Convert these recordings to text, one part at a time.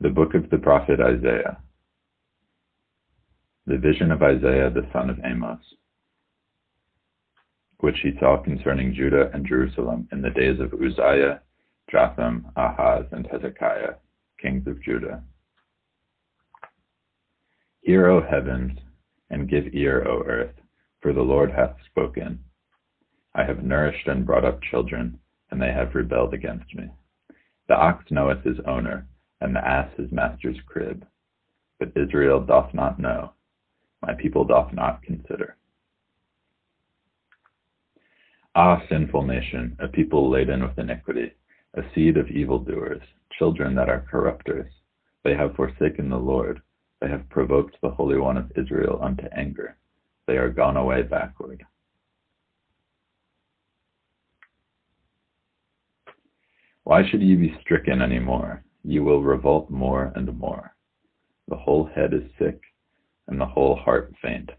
The book of the prophet Isaiah. The vision of Isaiah the son of Amos, which he saw concerning Judah and Jerusalem in the days of Uzziah, Jotham, Ahaz, and Hezekiah, kings of Judah. Hear, O heavens, and give ear, O earth, for the Lord hath spoken. I have nourished and brought up children, and they have rebelled against me. The ox knoweth his owner, and the ass his master's crib. But Israel doth not know, my people doth not consider. Ah, sinful nation, a people laden with iniquity, a seed of evildoers, children that are corrupters. They have forsaken the Lord, they have provoked the Holy One of Israel unto anger. They are gone away backward. Why should ye be stricken any more? Ye will revolt more and more. The whole head is sick, and the whole heart faint.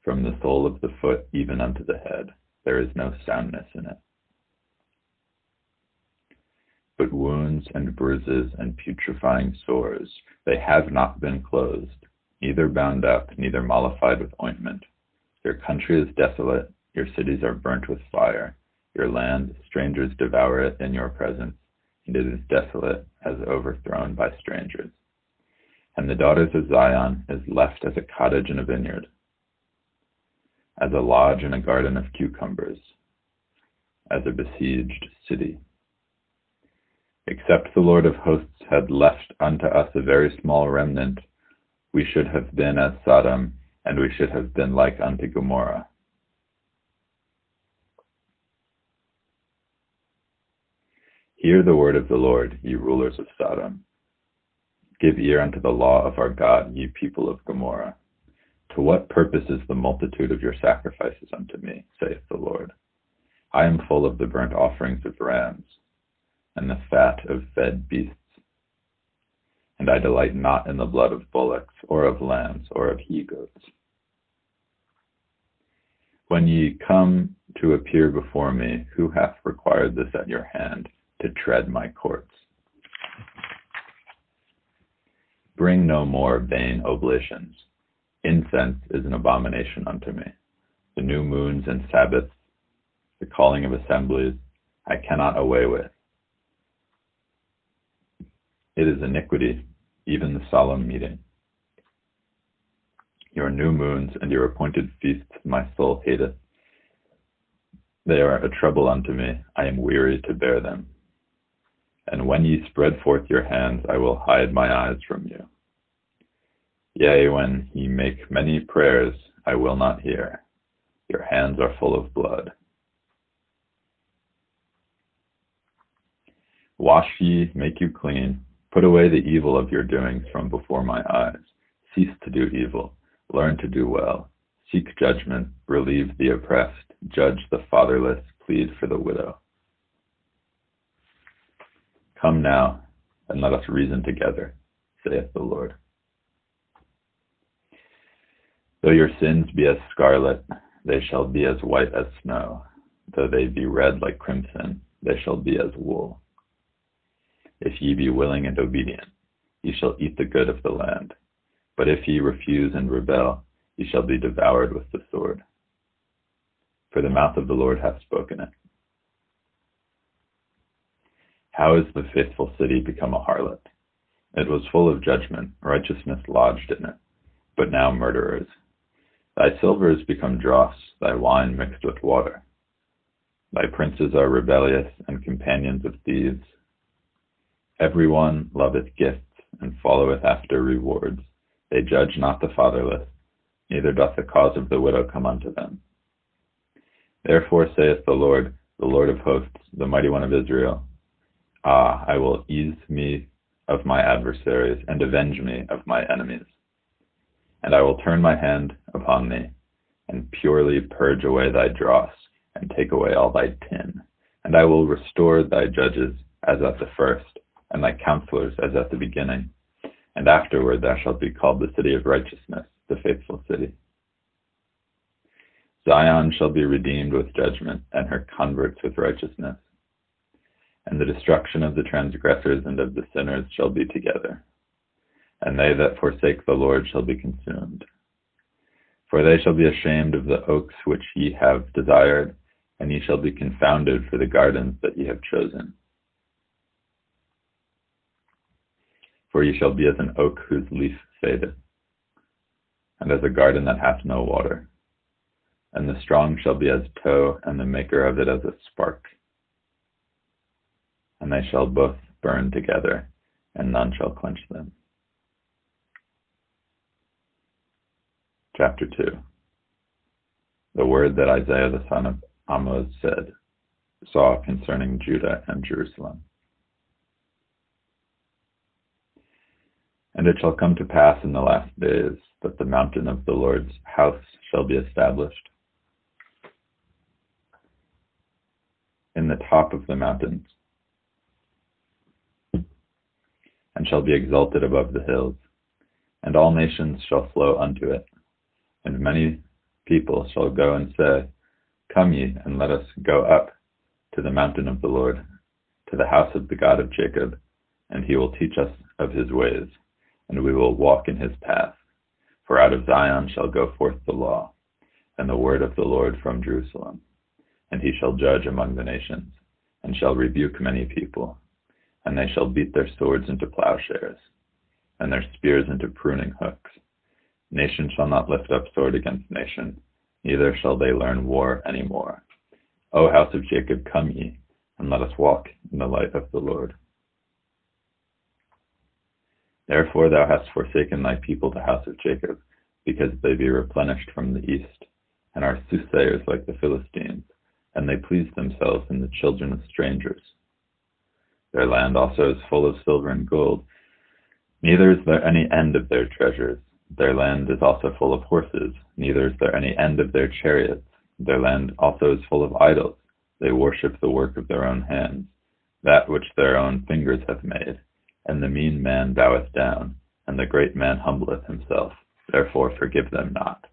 From the sole of the foot even unto the head, there is no soundness in it. But wounds and bruises and putrefying sores, they have not been closed, neither bound up, neither mollified with ointment. Your country is desolate, your cities are burnt with fire. Your land, strangers devour it in your presence, and it is desolate, as overthrown by strangers. And the daughters of Zion is left as a cottage in a vineyard, as a lodge in a garden of cucumbers, as a besieged city. Except the Lord of hosts had left unto us a very small remnant, we should have been as Sodom, and we should have been like unto Gomorrah. Hear the word of the Lord, ye rulers of Sodom. Give ear unto the law of our God, ye people of Gomorrah. To what purpose is the multitude of your sacrifices unto me, saith the Lord? I am full of the burnt offerings of rams, and the fat of fed beasts. And I delight not in the blood of bullocks, or of lambs, or of he-goats. When ye come to appear before me, who hath required this at your hand, to tread my courts? Bring no more vain oblations. Incense is an abomination unto me. The new moons and Sabbaths, the calling of assemblies, I cannot away with. It is iniquity, even the solemn meeting. Your new moons and your appointed feasts my soul hateth. They are a trouble unto me, I am weary to bear them. And when ye spread forth your hands, I will hide my eyes from you. Yea, when ye make many prayers, I will not hear. Your hands are full of blood. Wash ye, make you clean. Put away the evil of your doings from before my eyes. Cease to do evil. Learn to do well. Seek judgment. Relieve the oppressed. Judge the fatherless. Plead for the widow. Come now, and let us reason together, saith the Lord. Though your sins be as scarlet, they shall be as white as snow. Though they be red like crimson, they shall be as wool. If ye be willing and obedient, ye shall eat the good of the land. But if ye refuse and rebel, ye shall be devoured with the sword. For the mouth of the Lord hath spoken it. How is the faithful city become a harlot? It was full of judgment, righteousness lodged in it, but now murderers. Thy silver is become dross, thy wine mixed with water. Thy princes are rebellious and companions of thieves. Every one loveth gifts and followeth after rewards. They judge not the fatherless, neither doth the cause of the widow come unto them. Therefore saith the Lord of hosts, the mighty one of Israel, Ah, I will ease me of my adversaries, and avenge me of my enemies. And I will turn my hand upon thee, and purely purge away thy dross, and take away all thy tin. And I will restore thy judges as at the first, and thy counselors as at the beginning. And afterward thou shalt be called the city of righteousness, the faithful city. Zion shall be redeemed with judgment, and her converts with righteousness. And the destruction of the transgressors and of the sinners shall be together. and they that forsake the Lord shall be consumed. For they shall be ashamed of the oaks which ye have desired, and ye shall be confounded for the gardens that ye have chosen. For ye shall be as an oak whose leaf fadeth, and as a garden that hath no water. And the strong shall be as tow, and the maker of it as a spark. And they shall both burn together, and none shall quench them. Chapter 2. The word that Isaiah the son of Amoz saw concerning Judah and Jerusalem. And it shall come to pass in the last days that the mountain of the Lord's house shall be established in the top of the mountains, and shall be exalted above the hills, and all nations shall flow unto it. And many people shall go and say, Come ye, and let us go up to the mountain of the Lord, to the house of the God of Jacob, and he will teach us of his ways, and we will walk in his path. For out of Zion shall go forth the law, and the word of the Lord from Jerusalem. And he shall judge among the nations, and shall rebuke many people. And they shall beat their swords into plowshares, and their spears into pruning hooks. Nation shall not lift up sword against nation, neither shall they learn war any more. O house of Jacob, come ye, and let us walk in the light of the Lord. Therefore thou hast forsaken thy people, the house of Jacob, because they be replenished from the east, and are soothsayers like the Philistines, and they please themselves in the children of strangers. Their land also is full of silver and gold, neither is there any end of their treasures. Their land is also full of horses, neither is there any end of their chariots. Their land also is full of idols. They worship the work of their own hands, that which their own fingers have made. And the mean man boweth down, and the great man humbleth himself. Therefore forgive them not.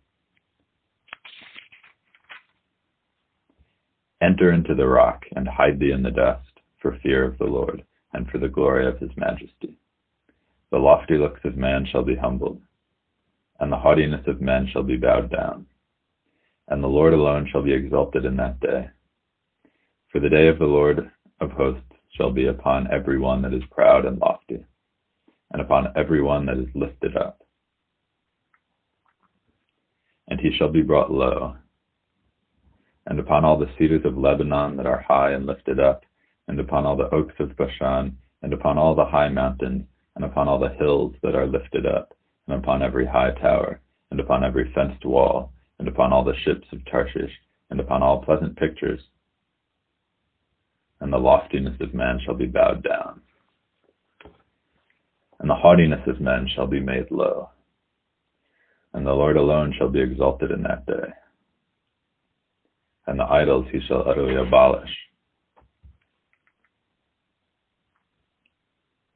Enter into the rock, and hide thee in the dust, for fear of the Lord, and for the glory of his majesty. The lofty looks of man shall be humbled, and the haughtiness of men shall be bowed down. And the Lord alone shall be exalted in that day. For the day of the Lord of hosts shall be upon every one that is proud and lofty, and upon every one that is lifted up. And he shall be brought low, and upon all the cedars of Lebanon that are high and lifted up, and upon all the oaks of Bashan, and upon all the high mountains, and upon all the hills that are lifted up, and upon every high tower, and upon every fenced wall, and upon all the ships of Tarshish, and upon all pleasant pictures. And the loftiness of man shall be bowed down, and the haughtiness of men shall be made low. And the Lord alone shall be exalted in that day. And the idols he shall utterly abolish.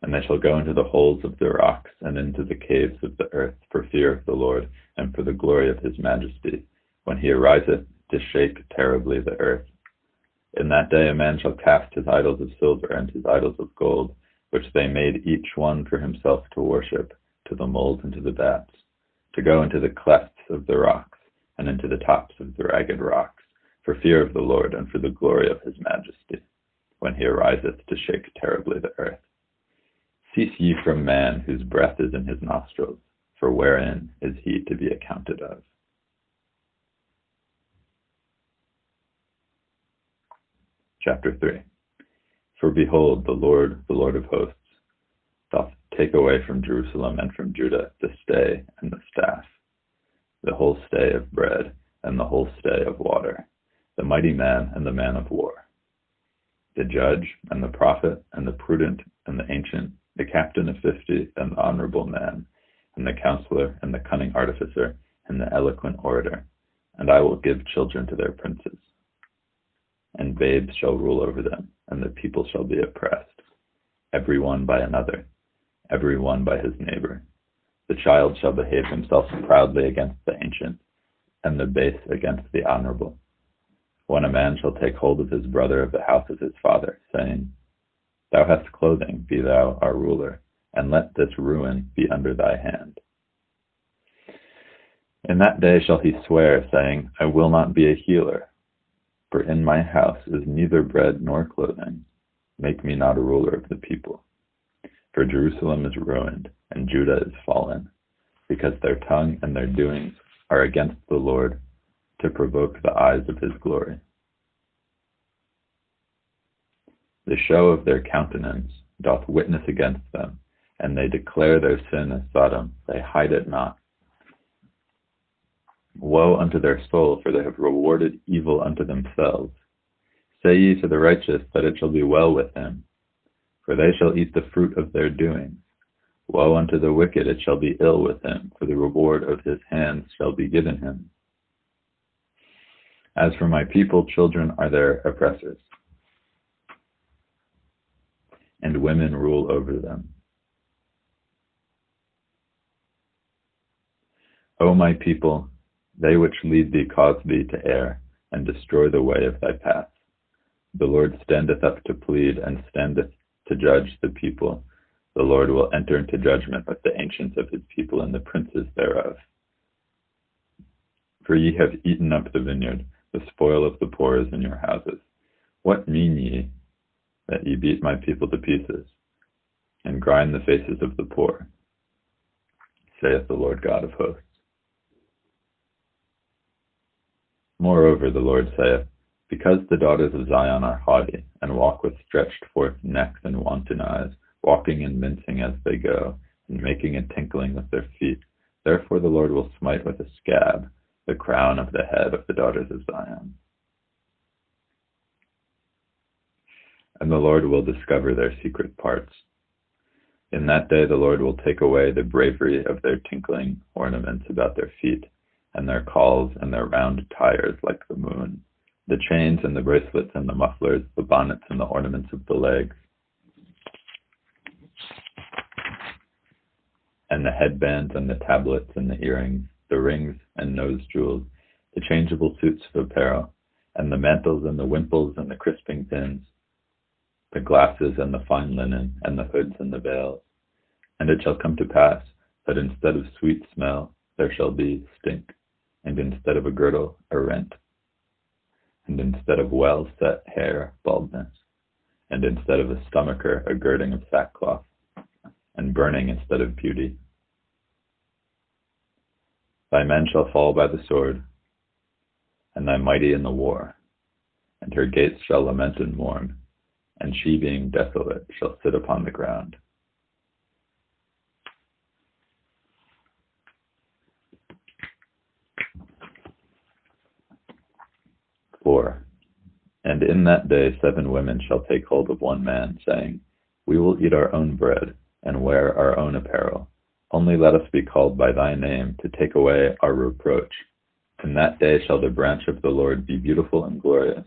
And they shall go into the holes of the rocks, and into the caves of the earth, for fear of the Lord, and for the glory of his majesty, when he ariseth to shake terribly the earth. In that day a man shall cast his idols of silver and his idols of gold, which they made each one for himself to worship, to the moles and to the bats, to go into the clefts of the rocks, and into the tops of the ragged rocks, for fear of the Lord, and for the glory of his majesty, when he ariseth to shake terribly the earth. Cease ye from man, whose breath is in his nostrils, for wherein is he to be accounted of? Chapter 3. For behold, the Lord of hosts, doth take away from Jerusalem and from Judah the stay and the staff, the whole stay of bread and the whole stay of water, the mighty man and the man of war, the judge and the prophet and the prudent and the ancient, the captain of 50 and the honorable man, and the counselor and the cunning artificer and the eloquent orator. And I will give children to their princes, and babes shall rule over them, and the people shall be oppressed, every one by another, every one by his neighbor. The child shall behave himself proudly against the ancient, and the base against the honorable. When a man shall take hold of his brother of the house of his father, saying, Thou hast clothing, be thou our ruler, and let this ruin be under thy hand. In that day shall he swear, saying, I will not be a healer, for in my house is neither bread nor clothing. Make me not a ruler of the people. For Jerusalem is ruined, and Judah is fallen, because their tongue and their doings are against the Lord, to provoke the eyes of his glory. The show of their countenance doth witness against them, and they declare their sin as Sodom, they hide it not. Woe unto their soul, for they have rewarded evil unto themselves. Say ye to the righteous that it shall be well with him, for they shall eat the fruit of their doings. Woe unto the wicked, it shall be ill with him, for the reward of his hands shall be given him. As for my people, children are their oppressors, and women rule over them. O my people, they which lead thee cause thee to err, and destroy the way of thy path. The Lord standeth up to plead, and standeth to judge the people. The Lord will enter into judgment with the ancients of his people and the princes thereof. For ye have eaten up the vineyard, the spoil of the poor is in your houses. What mean ye, that ye beat my people to pieces, and grind the faces of the poor, saith the Lord God of hosts. Moreover, the Lord saith, because the daughters of Zion are haughty, and walk with stretched forth necks and wanton eyes, walking and mincing as they go, and making a tinkling with their feet, therefore the Lord will smite with a scab the crown of the head of the daughters of Zion. And the Lord will discover their secret parts. In that day the Lord will take away the bravery of their tinkling ornaments about their feet, and their calls and their round tires like the moon, the chains and the bracelets and the mufflers, the bonnets and the ornaments of the legs, and the headbands and the tablets and the earrings, the rings and nose jewels, the changeable suits of apparel, and the mantles and the wimples and the crisping pins, the glasses and the fine linen, and the hoods and the veils. And it shall come to pass that instead of sweet smell there shall be stink, and instead of a girdle, a rent, and instead of well-set hair, baldness, and instead of a stomacher, a girding of sackcloth, and burning instead of beauty. Thy men shall fall by the sword, and thy mighty in the war, and her gates shall lament and mourn, and she being desolate shall sit upon the ground. And in that day 7 women shall take hold of one man, saying, We will eat our own bread, and wear our own apparel. Only let us be called by thy name, to take away our reproach. In that day shall the branch of the Lord be beautiful and glorious,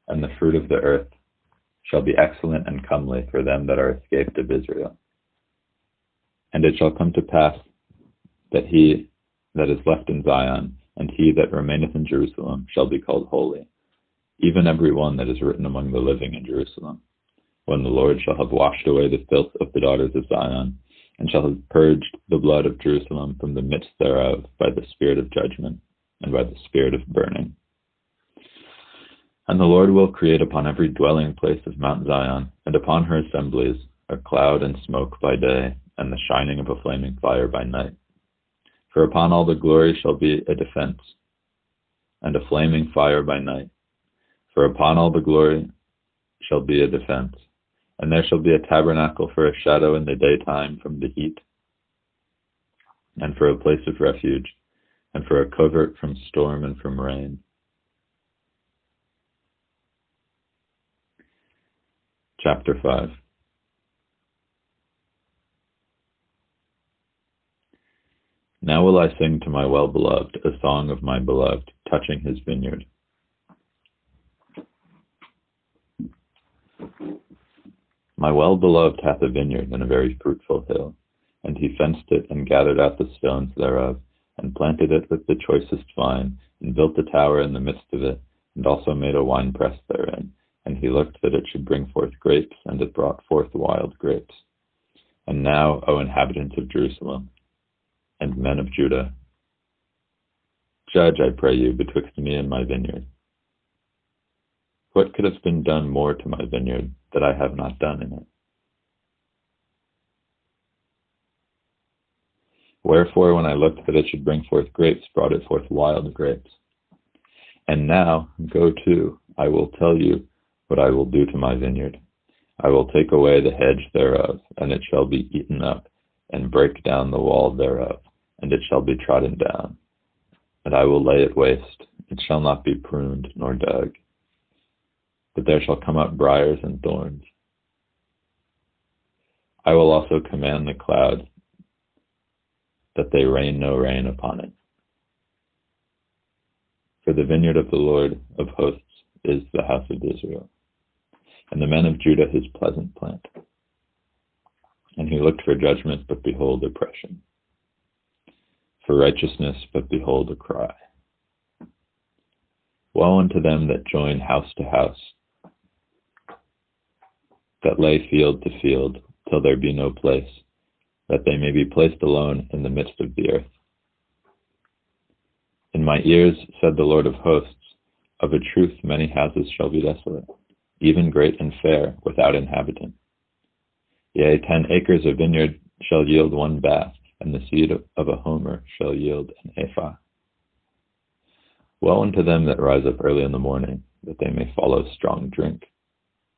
and the fruit of the earth shall be excellent and comely for them that are escaped of Israel. And it shall come to pass that he that is left in Zion, and he that remaineth in Jerusalem, shall be called holy, even every one that is written among the living in Jerusalem, when the Lord shall have washed away the filth of the daughters of Zion, and shall have purged the blood of Jerusalem from the midst thereof by the spirit of judgment, and by the spirit of burning. And the Lord will create upon every dwelling place of Mount Zion, and upon her assemblies, a cloud and smoke by day, and the shining of a flaming fire by night. For upon all the glory shall be a defense, and a flaming fire by night. For upon all the glory shall be a defense, and there shall be a tabernacle for a shadow in the daytime from the heat, and for a place of refuge, and for a covert from storm and from rain. Chapter 5. Now will I sing to my well-beloved a song of my beloved, touching his vineyard. My well-beloved hath a vineyard in a very fruitful hill, and he fenced it and gathered out the stones thereof, and planted it with the choicest vine, and built a tower in the midst of it, and also made a winepress therein. And he looked that it should bring forth grapes, and it brought forth wild grapes. And now, O inhabitants of Jerusalem, and men of Judah, judge, I pray you, betwixt me and my vineyard. What could have been done more to my vineyard that I have not done in it? Wherefore, when I looked that it should bring forth grapes, brought it forth wild grapes. And now, go to, I will tell you what I will do to my vineyard. I will take away the hedge thereof, and it shall be eaten up, and break down the wall thereof, and it shall be trodden down. And I will lay it waste, it shall not be pruned nor dug. But there shall come up briars and thorns. I will also command the clouds, that they rain no rain upon it. For the vineyard of the Lord of hosts is the house of Israel, and the men of Judah his pleasant plant. And he looked for judgment, but behold oppression. For righteousness, but behold a cry. Woe unto them that join house to house, that lay field to field, till there be no place, that they may be placed alone in the midst of the earth. In my ears, said the Lord of hosts, of a truth many houses shall be desolate, even great and fair, without inhabitant. Yea, 10 acres of vineyard shall yield 1 bath, and the seed of a homer shall yield an ephah. Woe unto them that rise up early in the morning, that they may follow strong drink,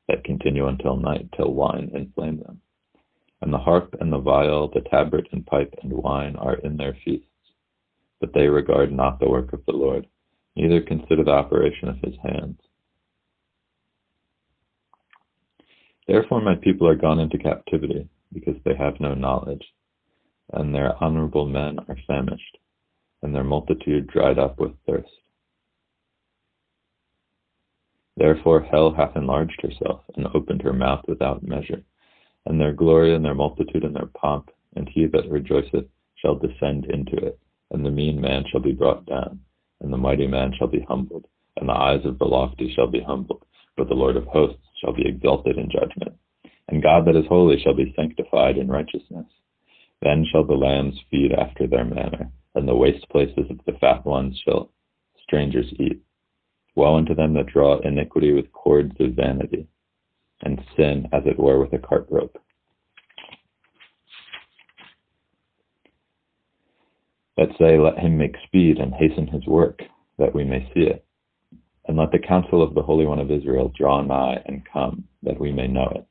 that continue until night, till wine inflame them. And the harp and the viol, the tabret and pipe and wine are in their feasts. But they regard not the work of the Lord, neither consider the operation of his hands. Therefore my people are gone into captivity, because they have no knowledge, and their honorable men are famished, and their multitude dried up with thirst. Therefore hell hath enlarged herself, and opened her mouth without measure, and their glory and their multitude and their pomp, and he that rejoiceth shall descend into it, and the mean man shall be brought down, and the mighty man shall be humbled, and the eyes of the lofty shall be humbled, but the Lord of hosts shall be exalted in judgment, and God that is holy shall be sanctified in righteousness. Then shall the lambs feed after their manner, and the waste places of the fat ones shall strangers eat. Woe unto them that draw iniquity with cords of vanity, and sin, as it were, with a cart rope. That say, let him make speed and hasten his work, that we may see it. And let the counsel of the Holy One of Israel draw nigh and come, that we may know it.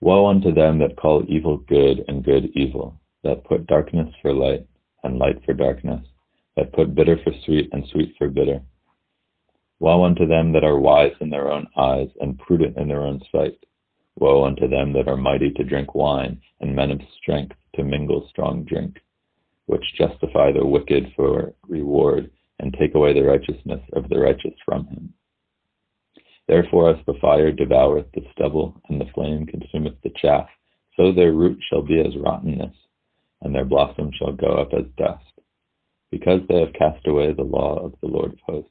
Woe unto them that call evil good and good evil, that put darkness for light and light for darkness, that put bitter for sweet and sweet for bitter. Woe unto them that are wise in their own eyes and prudent in their own sight. Woe unto them that are mighty to drink wine, and men of strength to mingle strong drink, which justify the wicked for reward, and take away the righteousness of the righteous from him. Therefore as the fire devoureth the stubble, and the flame consumeth the chaff, so their root shall be as rottenness, and their blossom shall go up as dust, because they have cast away the law of the Lord of hosts,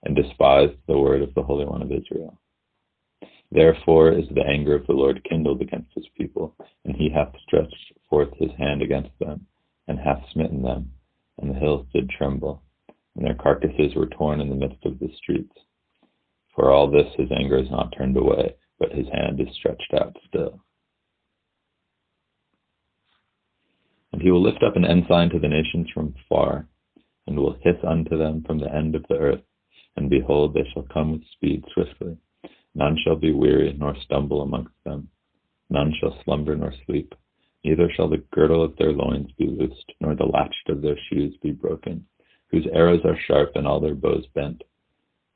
and despised the word of the Holy One of Israel. Therefore is the anger of the Lord kindled against his people, and he hath stretched forth his hand against them, and hath smitten them, and the hills did tremble, and their carcasses were torn in the midst of the streets. For all this his anger is not turned away, but his hand is stretched out still. And he will lift up an ensign to the nations from far, and will hiss unto them from the end of the earth, and behold, they shall come with speed swiftly. None shall be weary, nor stumble amongst them. None shall slumber nor sleep. Neither shall the girdle of their loins be loosed, nor the latchet of their shoes be broken, whose arrows are sharp and all their bows bent.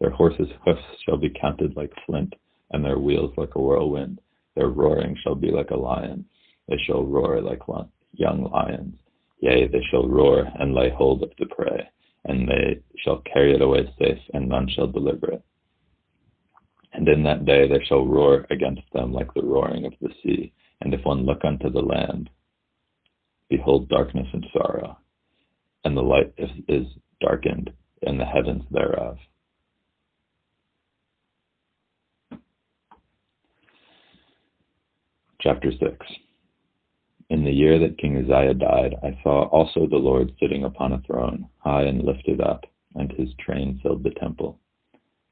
Their horses' hoofs shall be counted like flint, and their wheels like a whirlwind. Their roaring shall be like a lion. They shall roar like young lions. Yea, they shall roar and lay hold of the prey, and they shall carry it away safe, and none shall deliver it. And in that day they shall roar against them like the roaring of the sea. And if one look unto the land, behold darkness and sorrow, and the light is darkened in the heavens thereof. Chapter 6. In the year that King Isaiah died, I saw also the Lord sitting upon a throne, high and lifted up, and his train filled the temple.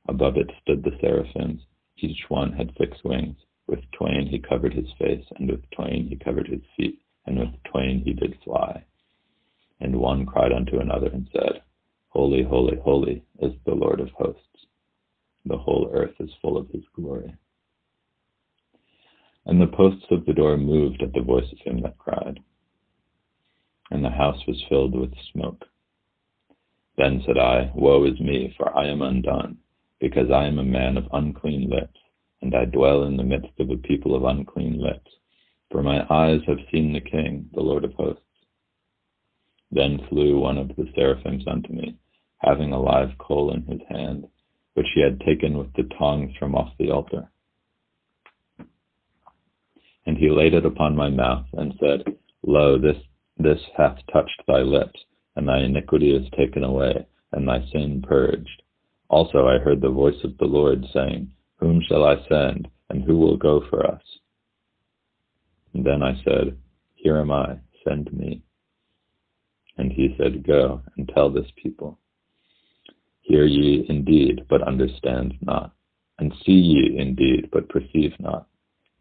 Above it stood the seraphims. Each one had 6 wings. With twain he covered his face, and with twain he covered his feet, and with twain he did fly. And one cried unto another and said, Holy, holy, holy is the Lord of hosts. The whole earth is full of his glory. And the posts of the door moved at the voice of him that cried, and the house was filled with smoke. Then said I, Woe is me, for I am undone, because I am a man of unclean lips, and I dwell in the midst of a people of unclean lips. For my eyes have seen the King, the Lord of hosts. Then flew one of the seraphims unto me, having a live coal in his hand, which he had taken with the tongs from off the altar. And he laid it upon my mouth, and said, Lo, this hath touched thy lips, and thy iniquity is taken away, and thy sin purged. Also I heard the voice of the Lord saying, Whom shall I send, and who will go for us? And then I said, Here am I, send me. And he said, Go, and tell this people. Hear ye indeed, but understand not, and see ye indeed, but perceive not.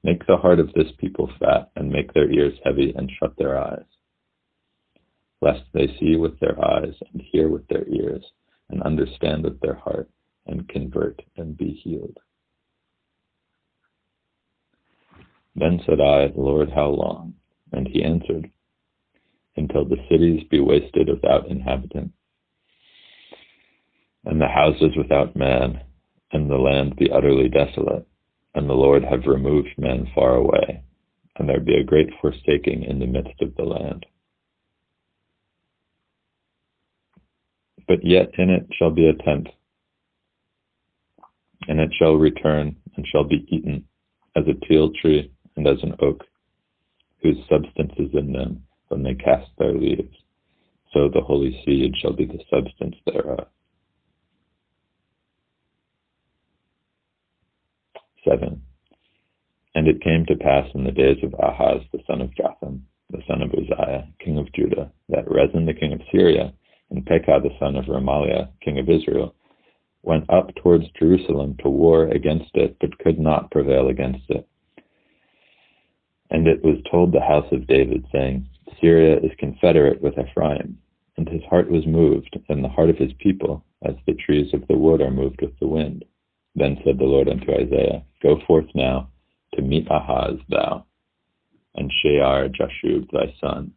Make the heart of this people fat, and make their ears heavy, and shut their eyes, lest they see with their eyes, and hear with their ears, and understand with their heart, and convert, and be healed. Then said I, Lord, how long? And he answered, Until the cities be wasted without inhabitant, and the houses without man, and the land be utterly desolate, and the Lord have removed men far away, and there be a great forsaking in the midst of the land. But yet in it shall be a tent, and it shall return, and shall be eaten, as a teil tree, and as an oak, whose substance is in them, when they cast their leaves. So the holy seed shall be the substance thereof. 7. And it came to pass in the days of Ahaz the son of Jotham, the son of Uzziah, king of Judah, that Rezin the king of Syria, and Pekah the son of Remaliah, king of Israel, went up towards Jerusalem to war against it, but could not prevail against it. And it was told the house of David, saying, Syria is confederate with Ephraim. And his heart was moved, and the heart of his people, as the trees of the wood are moved with the wind. Then said the Lord unto Isaiah, Go forth now to meet Ahaz thou, and Shear-Jashub thy son,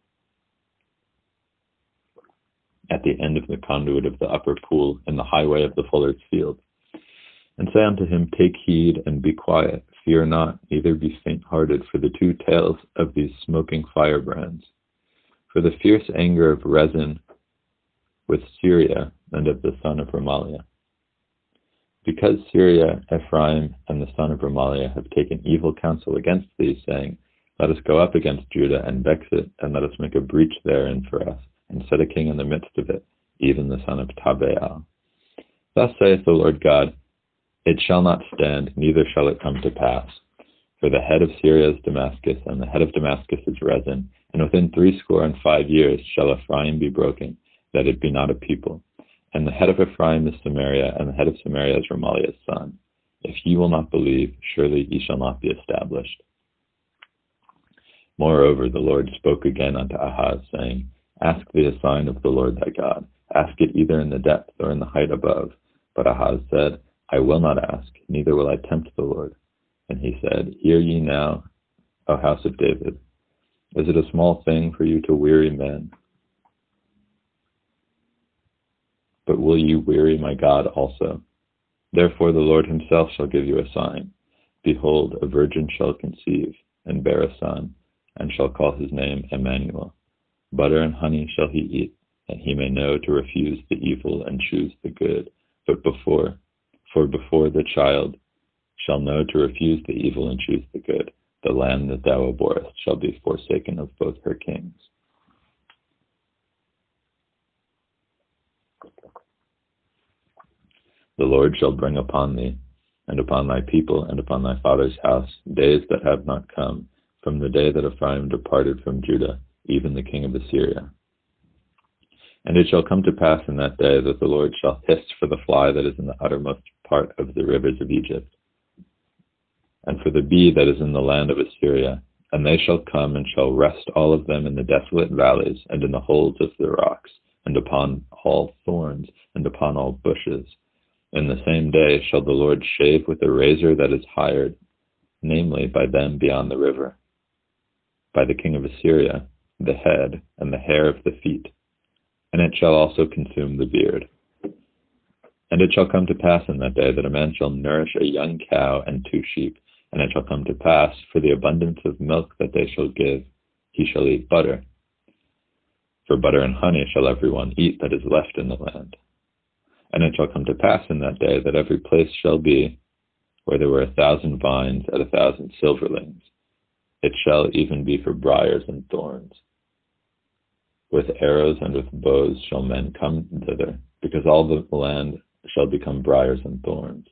at the end of the conduit of the upper pool, in the highway of the fuller's field. And say unto him, Take heed, and be quiet, fear not, neither be faint-hearted for the 2 tails of these smoking firebrands. For the fierce anger of Rezin with Syria, and of the son of Remaliah. Because Syria, Ephraim, and the son of Remaliah have taken evil counsel against thee, saying, Let us go up against Judah, and vex it, and let us make a breach therein for us, and set a king in the midst of it, even the son of Tabeal. Thus saith the Lord God, It shall not stand, neither shall it come to pass. For the head of Syria is Damascus, and the head of Damascus is Rezin, and within 65 years shall Ephraim be broken, that it be not a people. And the head of Ephraim is Samaria, and the head of Samaria is Remaliah's son. If ye will not believe, surely ye shall not be established. Moreover, the Lord spoke again unto Ahaz, saying, Ask thee a sign of the Lord thy God. Ask it either in the depth or in the height above. But Ahaz said, I will not ask, neither will I tempt the Lord. And he said, Hear ye now, O house of David. Is it a small thing for you to weary men? But will you weary my God also? Therefore the Lord himself shall give you a sign. Behold, a virgin shall conceive, and bear a son, and shall call his name Emmanuel. Butter and honey shall he eat, that he may know to refuse the evil and choose the good. But before the child shall know to refuse the evil and choose the good, the land that thou abhorrest shall be forsaken of both her kings. The Lord shall bring upon thee, and upon thy people, and upon thy father's house, days that have not come, from the day that Ephraim departed from Judah, even the king of Assyria. And it shall come to pass in that day that the Lord shall hiss for the fly that is in the uttermost part of the rivers of Egypt, and for the bee that is in the land of Assyria, and they shall come and shall rest all of them in the desolate valleys, and in the holes of the rocks, and upon all thorns, and upon all bushes. In the same day shall the Lord shave with a razor that is hired, namely by them beyond the river, by the king of Assyria, the head and the hair of the feet, and it shall also consume the beard. And it shall come to pass in that day that a man shall nourish a young cow and 2 sheep, and it shall come to pass, for the abundance of milk that they shall give, he shall eat butter. For butter and honey shall every one eat that is left in the land. And it shall come to pass in that day that every place shall be, where there were 1,000 vines at 1,000 silverlings, it shall even be for briars and thorns. With arrows and with bows shall men come thither, because all the land shall become briars and thorns.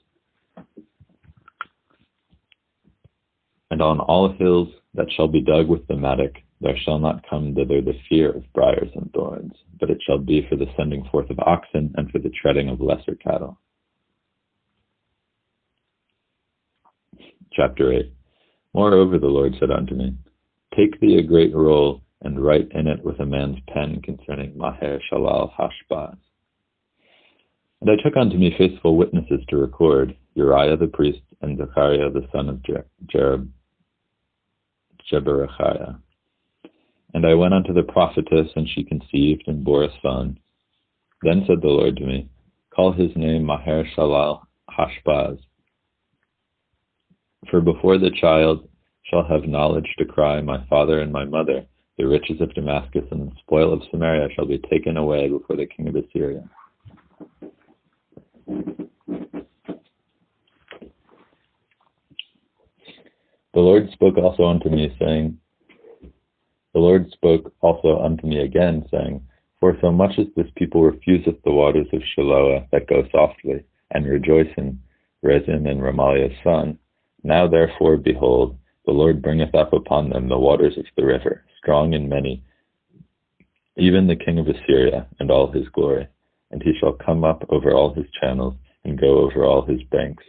And on all hills that shall be dug with the mattock, there shall not come thither the fear of briars and thorns, but it shall be for the sending forth of oxen and for the treading of lesser cattle. Chapter 8. Moreover the Lord said unto me, Take thee a great roll, and write in it with a man's pen concerning Maher Shalal Hashbaz. And I took unto me faithful witnesses to record, Uriah the priest, and Zechariah the son of Jeberechiah. And I went unto the prophetess, and she conceived, and bore a son. Then said the Lord to me, Call his name Maher Shalal Hashbaz. For before the child shall have knowledge to cry, My father and my mother, the riches of Damascus and the spoil of Samaria shall be taken away before the king of Assyria. The Lord spoke also unto me again, saying, For so much as this people refuseth the waters of Shiloah that go softly, and rejoice in Rezin and Remaliah's son, now therefore, behold, the Lord bringeth up upon them the waters of the river, strong and many, even the king of Assyria and all his glory. And he shall come up over all his channels, and go over all his banks.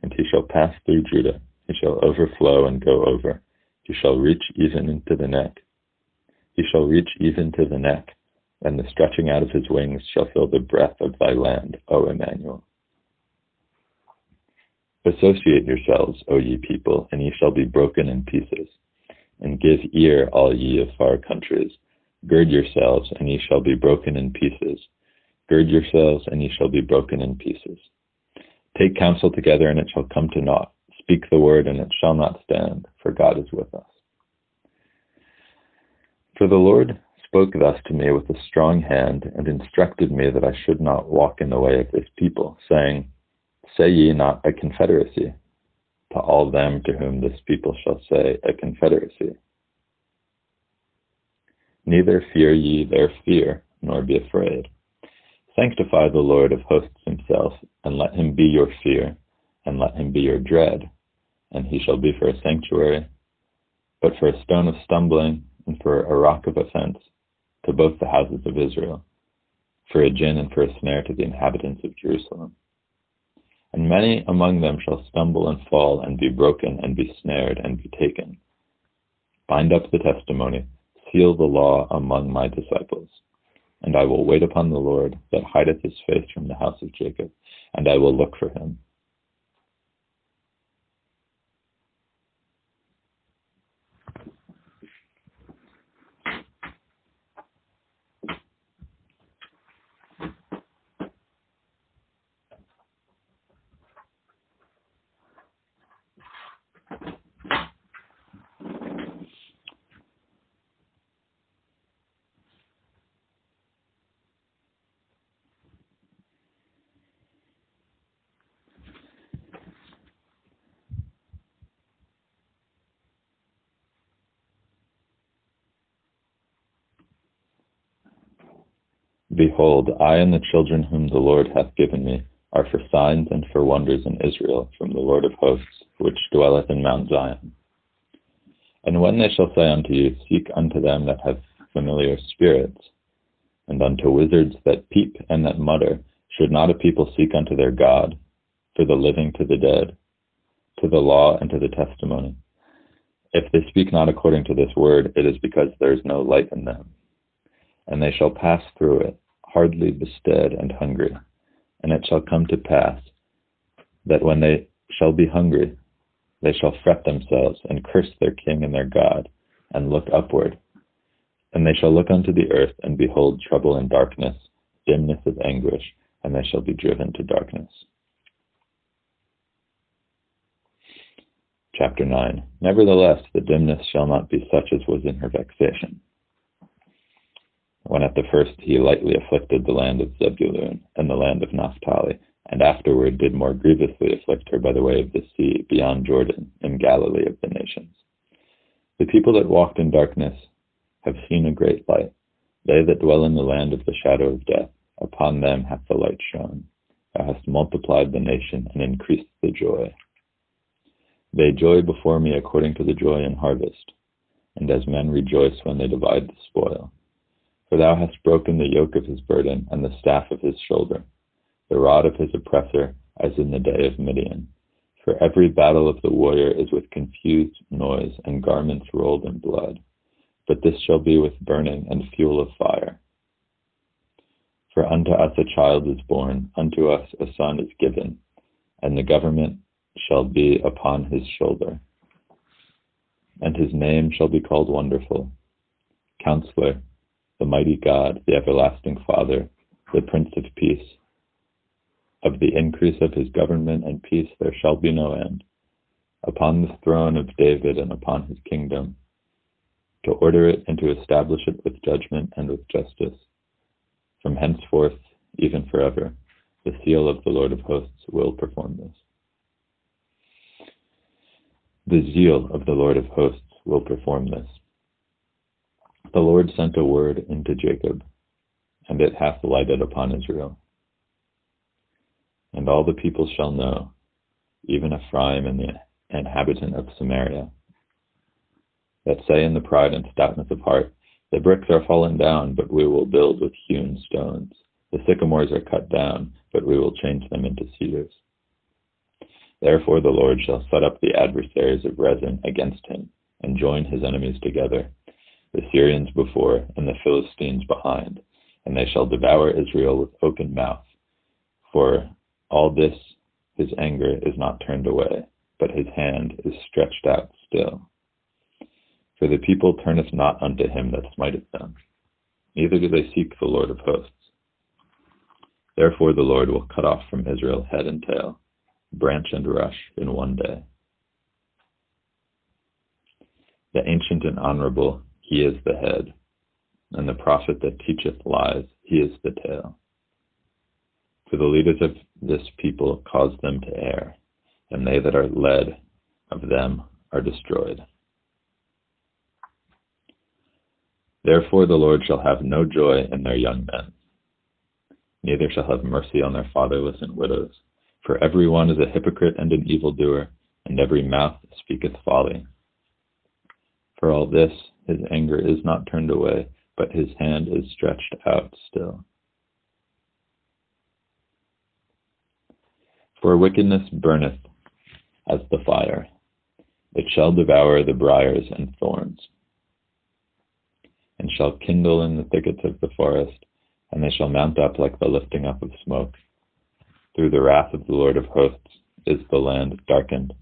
And he shall pass through Judah. He shall overflow and go over. He shall reach even into the neck. He shall reach even to the neck, and the stretching out of his wings shall fill the breadth of thy land, O Emmanuel. Associate yourselves, O ye people, and ye shall be broken in pieces. And give ear, all ye of far countries. Gird yourselves, and ye shall be broken in pieces. Gird yourselves, and ye shall be broken in pieces. Take counsel together, and it shall come to naught. Speak the word, and it shall not stand, for God is with us. For the Lord spoke thus to me with a strong hand, and instructed me that I should not walk in the way of this people, saying, Say ye not a confederacy, to all them to whom this people shall say a confederacy. Neither fear ye their fear, nor be afraid. Sanctify the Lord of hosts himself, and let him be your fear, and let him be your dread, and he shall be for a sanctuary, but for a stone of stumbling, and for a rock of offense, to both the houses of Israel, for a gin and for a snare to the inhabitants of Jerusalem. And many among them shall stumble and fall, and be broken, and be snared, and be taken. Bind up the testimony, seal the law among my disciples. And I will wait upon the Lord, that hideth his face from the house of Jacob, and I will look for him. Behold, I and the children whom the Lord hath given me are for signs and for wonders in Israel from the Lord of hosts, which dwelleth in Mount Zion. And when they shall say unto you, Seek unto them that have familiar spirits, and unto wizards that peep and that mutter, should not a people seek unto their God, for the living to the dead, to the law and to the testimony? If they speak not according to this word, it is because there is no light in them. And they shall pass through it, hardly bestead and hungry. And it shall come to pass that when they shall be hungry, they shall fret themselves, and curse their king and their God, and look upward. And they shall look unto the earth, and behold trouble and darkness, dimness of anguish, and they shall be driven to darkness. Chapter 9. Nevertheless, the dimness shall not be such as was in her vexation, when at the first he lightly afflicted the land of Zebulun and the land of Naphtali, and afterward did more grievously afflict her by the way of the sea, beyond Jordan, in Galilee of the nations. The people that walked in darkness have seen a great light. They that dwell in the land of the shadow of death, upon them hath the light shone. Thou hast multiplied the nation, and increased the joy. They joy before me according to the joy in harvest, and as men rejoice when they divide the spoil. For thou hast broken the yoke of his burden, and the staff of his shoulder, the rod of his oppressor, as in the day of Midian. For every battle of the warrior is with confused noise, and garments rolled in blood. But this shall be with burning and fuel of fire. For unto us a child is born, unto us a son is given, and the government shall be upon his shoulder. And his name shall be called Wonderful, Counselor, the Mighty God, the Everlasting Father, the Prince of Peace. Of the increase of his government and peace there shall be no end, upon the throne of David and upon his kingdom, to order it and to establish it with judgment and with justice, from henceforth, even forever. The seal of the Lord of hosts will perform this. The zeal of the Lord of hosts will perform this. The Lord sent a word into Jacob, and it hath lighted upon Israel. And all the people shall know, even Ephraim and the inhabitant of Samaria, that say in the pride and stoutness of heart, the bricks are fallen down, but we will build with hewn stones. The sycamores are cut down, but we will change them into cedars. Therefore the Lord shall set up the adversaries of Rezin against him, and join his enemies together, the Syrians before, and the Philistines behind, and they shall devour Israel with open mouth. For all this his anger is not turned away, but his hand is stretched out still. For the people turneth not unto him that smiteth them, neither do they seek the Lord of hosts. Therefore the Lord will cut off from Israel head and tail, branch and rush in one day. The ancient and honorable, he is the head, and the prophet that teacheth lies, he is the tail. For the leaders of this people cause them to err, and they that are led of them are destroyed. Therefore the Lord shall have no joy in their young men, neither shall have mercy on their fatherless and widows. For every one is a hypocrite and an evildoer, and every mouth speaketh folly. For all this his anger is not turned away, but his hand is stretched out still. For wickedness burneth as the fire. It shall devour the briars and thorns, and shall kindle in the thickets of the forest, and they shall mount up like the lifting up of smoke. Through the wrath of the Lord of hosts is the land darkened,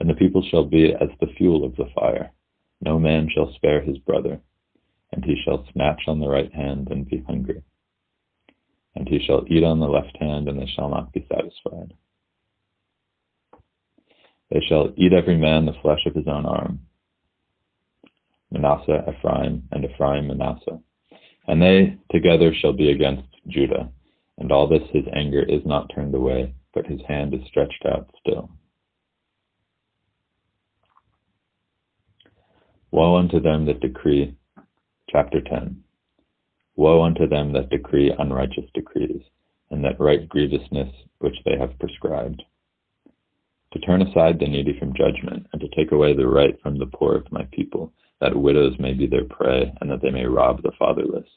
and the people shall be as the fuel of the fire. No man shall spare his brother, and he shall snatch on the right hand and be hungry. And he shall eat on the left hand, and they shall not be satisfied. They shall eat every man the flesh of his own arm. Manasseh, Ephraim, and Ephraim, Manasseh. And they together shall be against Judah. And all this his anger is not turned away, but his hand is stretched out still. Woe unto them that decree, chapter 10. Woe unto them that decree unrighteous decrees, and that write grievousness which they have prescribed. to turn aside the needy from judgment, and to take away the right from the poor of my people, that widows may be their prey, and that they may rob the fatherless.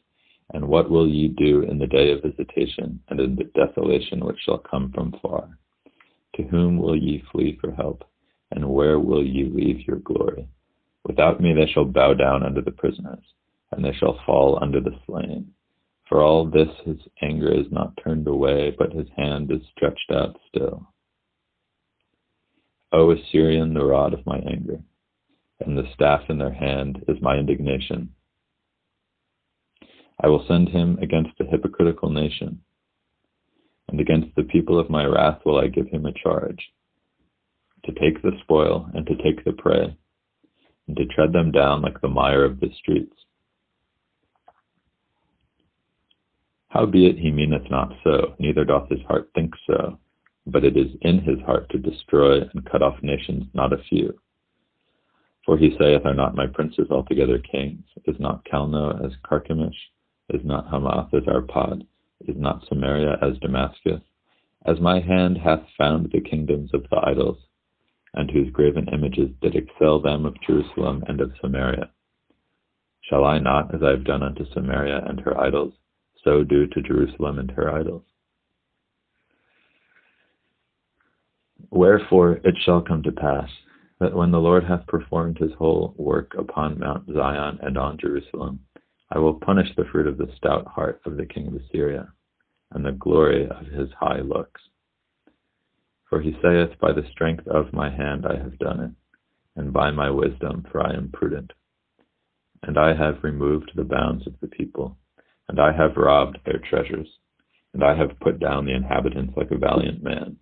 And what will ye do in the day of visitation, and in the desolation which shall come from far? To whom will ye flee for help, and where will ye leave your glory? Without me they shall bow down under the prisoners, and they shall fall under the slain. For all this his anger is not turned away, but his hand is stretched out still. O Assyrian, the rod of my anger, and the staff in their hand is my indignation. I will send him against a hypocritical nation, and against the people of my wrath will I give him a charge, to take the spoil and to take the prey, and to tread them down like the mire of the streets. Howbeit he meaneth not so, neither doth his heart think so, but it is in his heart to destroy and cut off nations, not a few. For he saith, are not my princes altogether kings? Is not Calno as Carchemish? Is not Hamath as Arpad? Is not Samaria as Damascus? As my hand hath found the kingdoms of the idols, and whose graven images did excel them of Jerusalem and of Samaria. Shall I not, as I have done unto Samaria and her idols, so do to Jerusalem and her idols? Wherefore it shall come to pass, that when the Lord hath performed his whole work upon Mount Zion and on Jerusalem, I will punish the fruit of the stout heart of the king of Assyria, and the glory of his high looks. For he saith, by the strength of my hand I have done it, and by my wisdom, for I am prudent. And I have removed the bounds of the people, and I have robbed their treasures, and I have put down the inhabitants like a valiant man.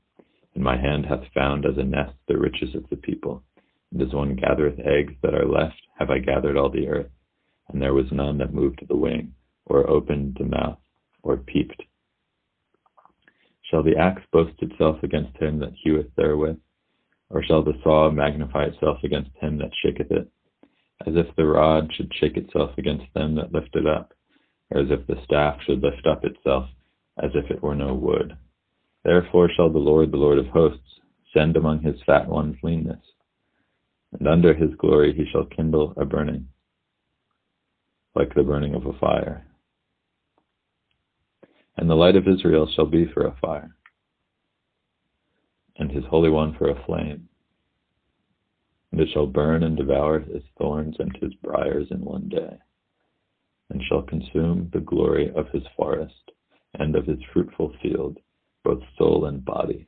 And my hand hath found as a nest the riches of the people, and as one gathereth eggs that are left, have I gathered all the earth, and there was none that moved the wing, or opened the mouth, or peeped. Shall the axe boast itself against him that heweth therewith? Or shall the saw magnify itself against him that shaketh it? As if the rod should shake itself against them that lift it up, or as if the staff should lift up itself, as if it were no wood. Therefore shall the Lord of hosts, send among his fat ones leanness, and under his glory he shall kindle a burning, like the burning of a fire. And the light of Israel shall be for a fire, and his Holy One for a flame. And it shall burn and devour his thorns and his briars in one day, and shall consume the glory of his forest and of his fruitful field, both soul and body.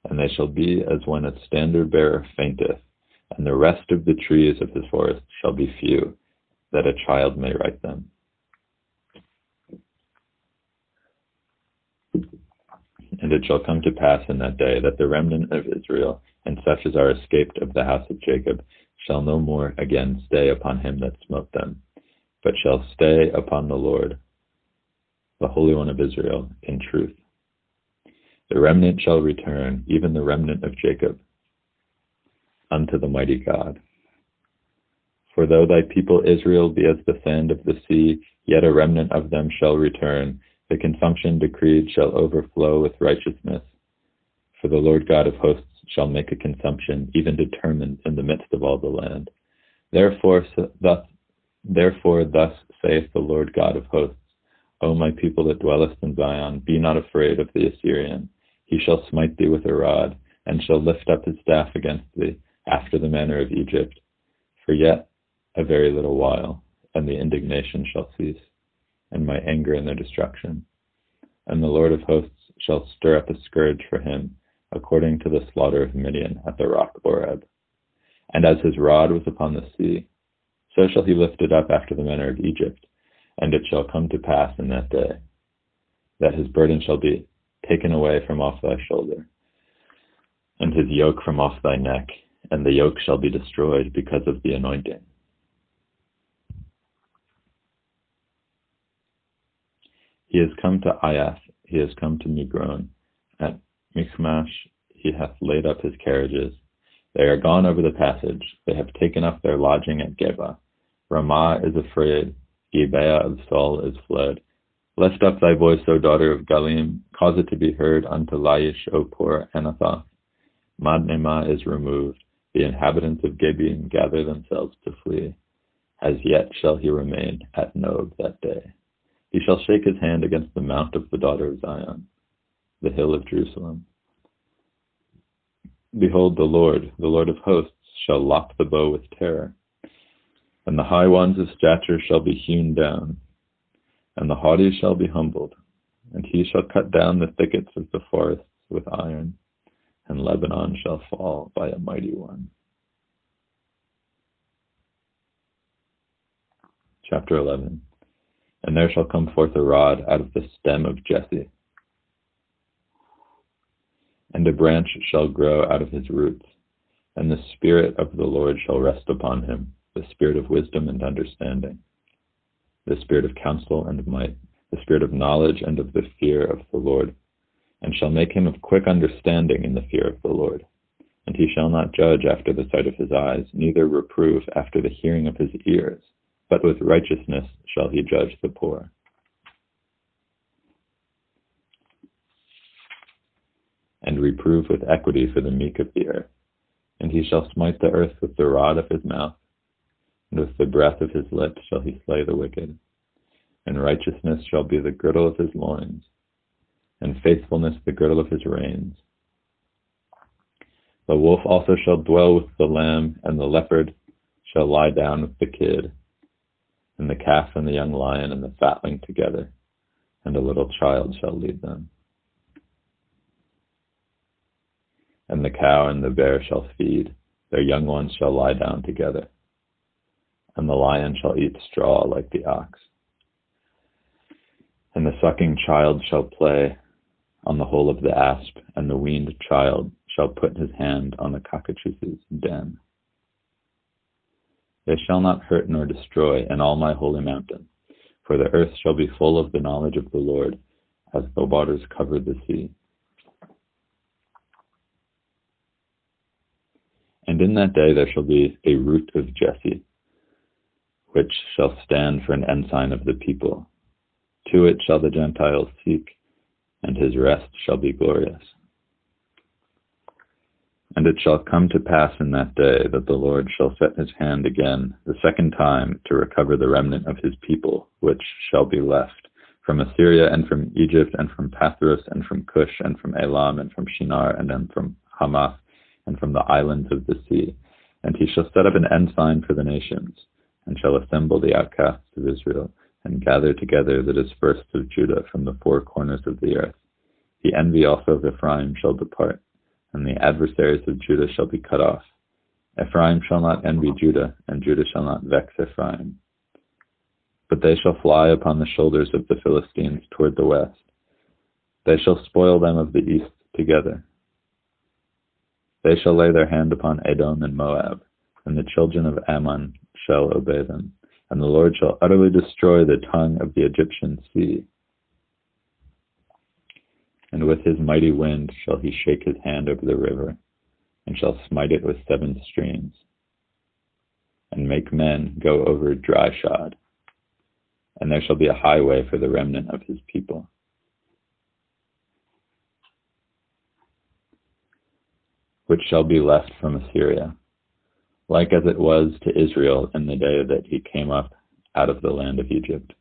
And they shall be as when a standard-bearer fainteth, and the rest of the trees of his forest shall be few, that a child may write them. And it shall come to pass in that day that the remnant of Israel, and such as are escaped of the house of Jacob, shall no more again stay upon him that smote them, but shall stay upon the Lord, the Holy One of Israel, in truth. The remnant shall return, even the remnant of Jacob, unto the mighty God. For though thy people Israel be as the sand of the sea, yet a remnant of them shall return. The consumption decreed shall overflow with righteousness. For the Lord God of hosts shall make a consumption, even determined in the midst of all the land. Therefore thus saith the Lord God of hosts, O my people that dwellest in Zion, be not afraid of the Assyrian. He shall smite thee with a rod, and shall lift up his staff against thee, after the manner of Egypt. For yet a very little while, and the indignation shall cease, and my anger in their destruction. And the Lord of hosts shall stir up a scourge for him, according to the slaughter of Midian at the rock Oreb. And as his rod was upon the sea, so shall he lift it up after the manner of Egypt. And it shall come to pass in that day, that his burden shall be taken away from off thy shoulder, and his yoke from off thy neck, and the yoke shall be destroyed because of the anointing. He is come to Ayath, he is come to Migron. At Michmash he hath laid up his carriages. They are gone over the passage, they have taken up their lodging at Geba. Ramah is afraid, Gibeah of Saul is fled. Lift up thy voice, O daughter of Galim, cause it to be heard unto Laish, O poor Anathoth. Madmenah is removed. The inhabitants of Gibeon gather themselves to flee. As yet shall he remain at Nob that day. He shall shake his hand against the mount of the daughter of Zion, the hill of Jerusalem. Behold, the Lord of hosts, shall lop the bow with terror, and the high ones of stature shall be hewn down, and the haughty shall be humbled, and he shall cut down the thickets of the forests with iron, and Lebanon shall fall by a mighty one. Chapter 11. And there shall come forth a rod out of the stem of Jesse, and a branch shall grow out of his roots, and the Spirit of the Lord shall rest upon him, the Spirit of wisdom and understanding, the Spirit of counsel and might, the Spirit of knowledge and of the fear of the Lord, and shall make him of quick understanding in the fear of the Lord. And he shall not judge after the sight of his eyes, neither reprove after the hearing of his ears, but with righteousness shall he judge the poor. And reprove with equity for the meek of the earth. And he shall smite the earth with the rod of his mouth, and with the breath of his lips shall he slay the wicked. And righteousness shall be the girdle of his loins, and faithfulness the girdle of his reins. The wolf also shall dwell with the lamb, and the leopard shall lie down with the kid, and the calf and the young lion and the fatling together, and a little child shall lead them. And the cow and the bear shall feed, their young ones shall lie down together, and the lion shall eat straw like the ox. And the sucking child shall play on the hole of the asp, and the weaned child shall put his hand on the cockatrice's den. They shall not hurt nor destroy in all my holy mountain, for the earth shall be full of the knowledge of the Lord, as the waters cover the sea. And in that day there shall be a root of Jesse, which shall stand for an ensign of the people. To it shall the Gentiles seek, and his rest shall be glorious. And it shall come to pass in that day that the Lord shall set his hand again the second time to recover the remnant of his people, which shall be left, from Assyria and from Egypt and from Pathros and from Cush and from Elam and from Shinar and then from Hamath and from the islands of the sea. And he shall set up an ensign for the nations, and shall assemble the outcasts of Israel, and gather together the dispersed of Judah from the four corners of the earth. The envy also of Ephraim shall depart, and the adversaries of Judah shall be cut off. Ephraim shall not envy Judah, and Judah shall not vex Ephraim. But they shall fly upon the shoulders of the Philistines toward the west. They shall spoil them of the east together. They shall lay their hand upon Edom and Moab, and the children of Ammon shall obey them. And the Lord shall utterly destroy the tongue of the Egyptian sea. And with his mighty wind shall he shake his hand over the river, and shall smite it with 7 streams, and make men go over dry shod. And there shall be a highway for the remnant of his people. Which shall be left from Assyria, like as it was to Israel in the day that he came up out of the land of Egypt.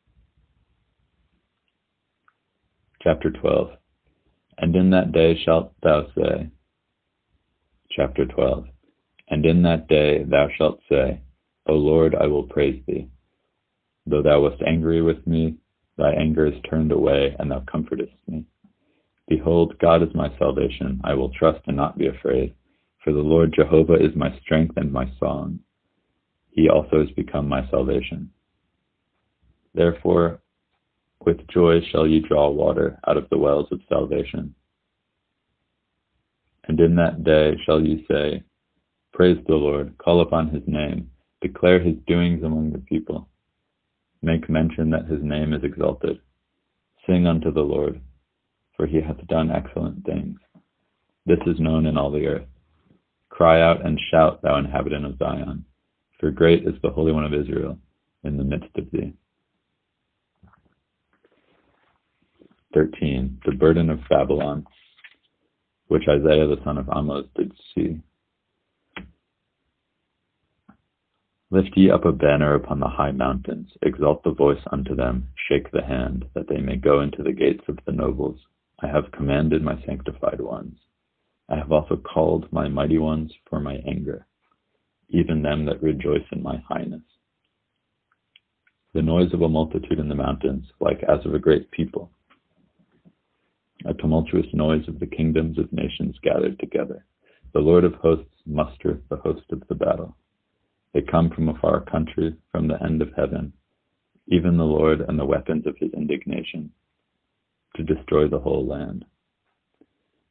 Chapter 12. And in that day shalt thou say, chapter 12, and in that day thou shalt say, O Lord, I will praise thee. Though thou wast angry with me, thy anger is turned away, and thou comfortest me. Behold, God is my salvation. I will trust and not be afraid. For the Lord Jehovah is my strength and my song. He also has become my salvation. Therefore, with joy shall ye draw water out of the wells of salvation. And in that day shall ye say, Praise the Lord, call upon his name, declare his doings among the people. Make mention that his name is exalted. Sing unto the Lord, for he hath done excellent things. This is known in all the earth. Cry out and shout, thou inhabitant of Zion, for great is the Holy One of Israel in the midst of thee. 13. The burden of Babylon. which Isaiah the son of Amoz did see. Lift ye up a banner upon the high mountains, exalt the voice unto them, shake the hand, that they may go into the gates of the nobles. I have commanded my sanctified ones. I have also called my mighty ones for my anger, even them that rejoice in my highness. The noise of a multitude in the mountains, like as of a great people. A tumultuous noise of the kingdoms of nations gathered together. The Lord of hosts mustereth the host of the battle. They come from a far country, from the end of heaven, even the Lord and the weapons of his indignation, to destroy the whole land.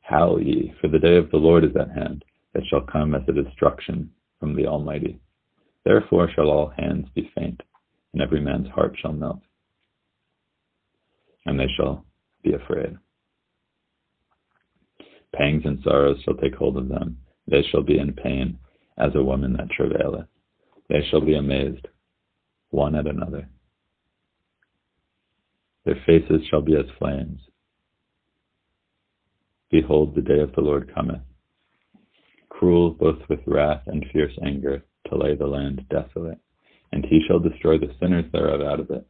Howl ye, for the day of the Lord is at hand. It shall come as a destruction from the Almighty. Therefore shall all hands be faint, and every man's heart shall melt, and they shall be afraid. Pangs and sorrows shall take hold of them. They shall be in pain, as a woman that travaileth. They shall be amazed, one at another. Their faces shall be as flames. Behold, the day of the Lord cometh, cruel both with wrath and fierce anger, to lay the land desolate, and he shall destroy the sinners thereof out of it.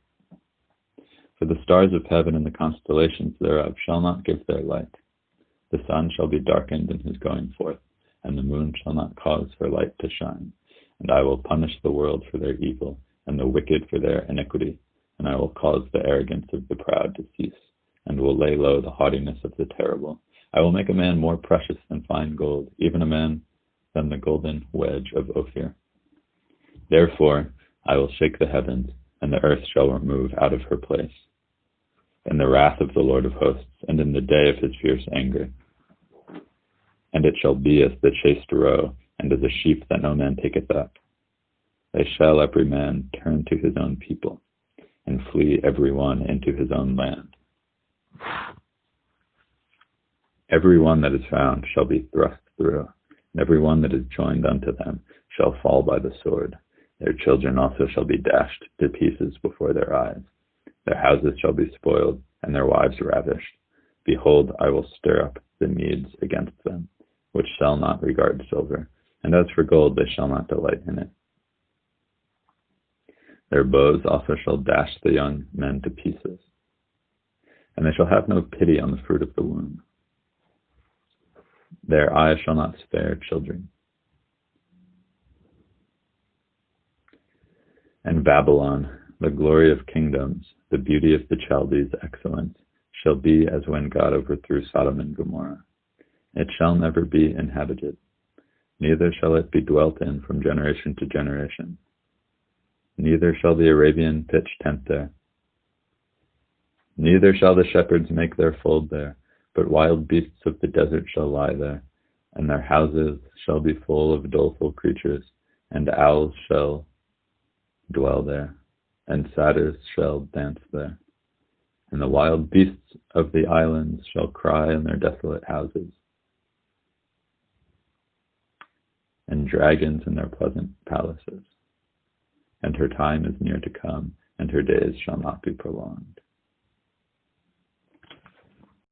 For the stars of heaven and the constellations thereof shall not give their light. The sun shall be darkened in his going forth, and the moon shall not cause her light to shine. And I will punish the world for their evil, and the wicked for their iniquity, and I will cause the arrogance of the proud to cease, and will lay low the haughtiness of the terrible. I will make a man more precious than fine gold, even a man than the golden wedge of Ophir. Therefore I will shake the heavens, and the earth shall remove out of her place, in the wrath of the Lord of hosts, and in the day of his fierce anger. And it shall be as the chased roe, and as a sheep that no man taketh up. They shall every man turn to his own people, and flee every one into his own land. Every one that is found shall be thrust through, and every one that is joined unto them shall fall by the sword. Their children also shall be dashed to pieces before their eyes. Their houses shall be spoiled, and their wives ravished. Behold, I will stir up the Medes against them, which shall not regard silver, and as for gold, they shall not delight in it. Their bows also shall dash the young men to pieces, and they shall have no pity on the fruit of the womb. Their eyes shall not spare children. And Babylon, the glory of kingdoms, the beauty of the Chaldees' excellence, shall be as when God overthrew Sodom and Gomorrah. It shall never be inhabited, neither shall it be dwelt in from generation to generation. Neither shall the Arabian pitch tent there. Neither shall the shepherds make their fold there, but wild beasts of the desert shall lie there, and their houses shall be full of doleful creatures, and owls shall dwell there, and satyrs shall dance there. And the wild beasts of the islands shall cry in their desolate houses, and dragons in their pleasant palaces. And her time is near to come, and her days shall not be prolonged.